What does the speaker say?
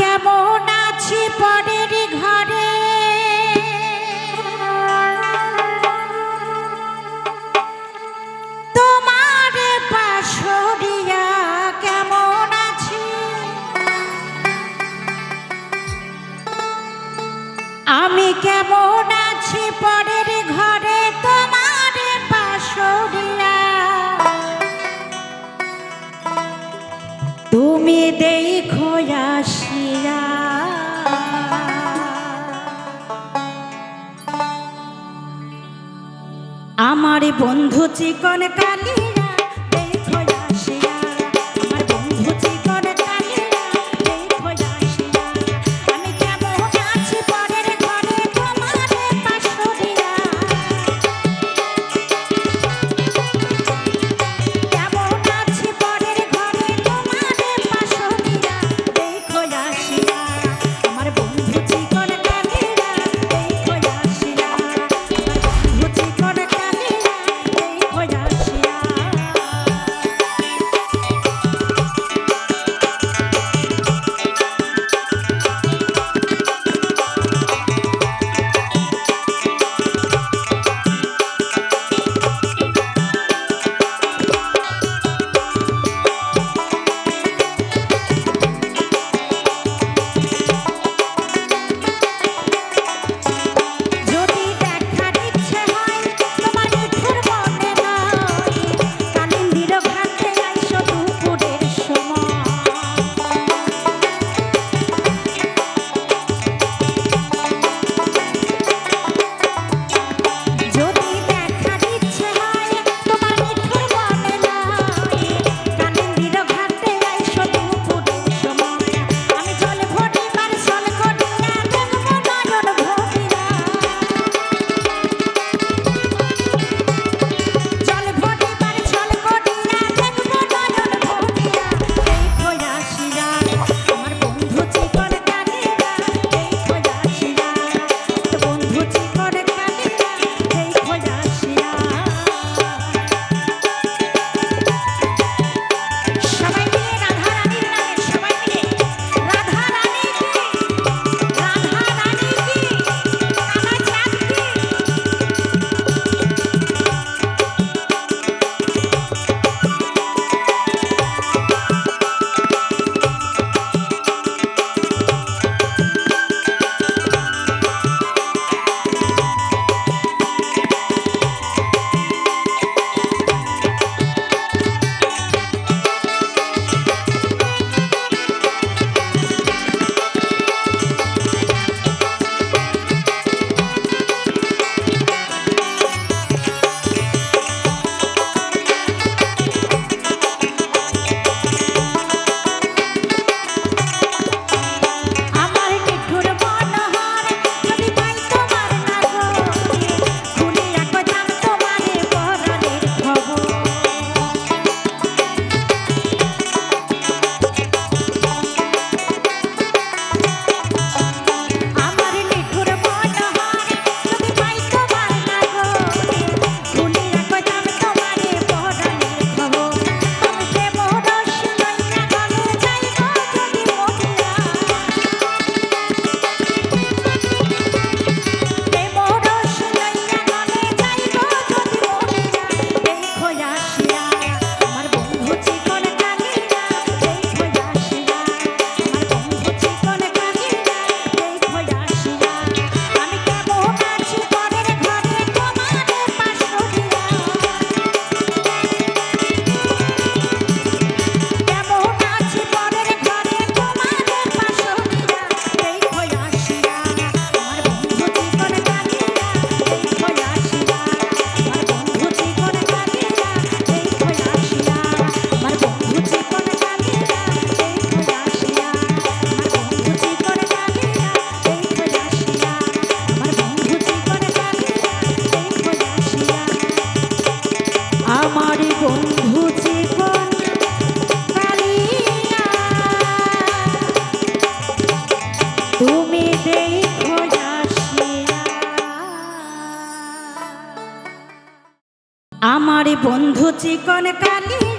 কেমন আছি পরের ঘরে, তোমার পাশরিয়া কেমন আছি। আমি কেমন আছি পরের ঘরে, তোমার পাশরিয়া তুমি দেখো আসিয়া। আমার বন্ধু চিকন কালিয়া দেখো আসিয়া, আমার বন্ধু চিকন কালিয়া দেখো আসিয়া। আমি কেমন আছি পরের ঘরে, তোমার পাশরিয়া কেমন আছি পরের ঘরে, তোমার পাশরিয়া দেখো আসিয়া। আমার বন্ধু চিকন কালিয়া দেখো আসিয়া, আমার বন্ধু চিকন কালিয়া দেখো আসিয়া। যদি দেখার ইচ্ছে হয় তোমার নিঠুর মনে নয়, কালিন্দির ঘাটে আইসো দুপুরের সময়। যদি দেখার ইচ্ছে হয় তোমার নিঠুর মনে নয়, কালিন্দির ঘাটে আইসো দুপুরের সময়। আমি জল ভরিবার ছল করিয়া দেখবো নয়ন ভরিয়া, জল ভরিবার ছল করিয়া দেখবো নয়ন ভরিয়া দেখো আসিয়া। আমার বন্ধু চিকন কালিয়া দেখো আসিয়া, আমার বন্ধু চিকন কালিয়া দেখো আসিয়া। সবাই মিলে রাধা রানীর নামে, সবাই মিলে রাধা রানী কি, রাধা রানী কি, আমার চাঁদ কি। আমার নিঠুর মনোহর যদি পাই তোমার নাগরে, খুলিয়া কইতাম তোমারে পরাণের খবর। আমার নিঠুর মনোহর যদি পাই তোমার নাগরে, খুলিয়া কইতাম তোমারে পরাণের খবর। আমি প্রেম রস লইয়া গলে যাইব যদি মরিয়া, প্রেম রস লইয়া গলে যাইব যদি মরিয়া দেখো আসিয়া। আমার বন্ধু চিকন কালিয়া দেখো আসিয়া, আমার বন্ধু চিকন কালিয়া দেখো আসিয়া। আমি কেমন আছি পরের ঘরে, তোমার পাশরিয়া কেমন আছি পরের ঘরে, তোমার পাশরিয়া দেখো আসিয়া। আমার বন্ধু চিকন কালিয়া দেখো আসিয়া, আমার বন্ধু চিকন কালিয়া দেখো আসিয়া, আমার বন্ধু চিকন কালিয়া দেখো আসিয়া, আমার বন্ধু চিকন কালিয়া দেখো আসিয়া, আমার বন্ধু চিকন কালিয়া দেখো আসিয়া। আমার বন্ধু চিকন কালিয়া তুমি দেখো আসিয়া। আমার বন্ধু চিকন কালিয়া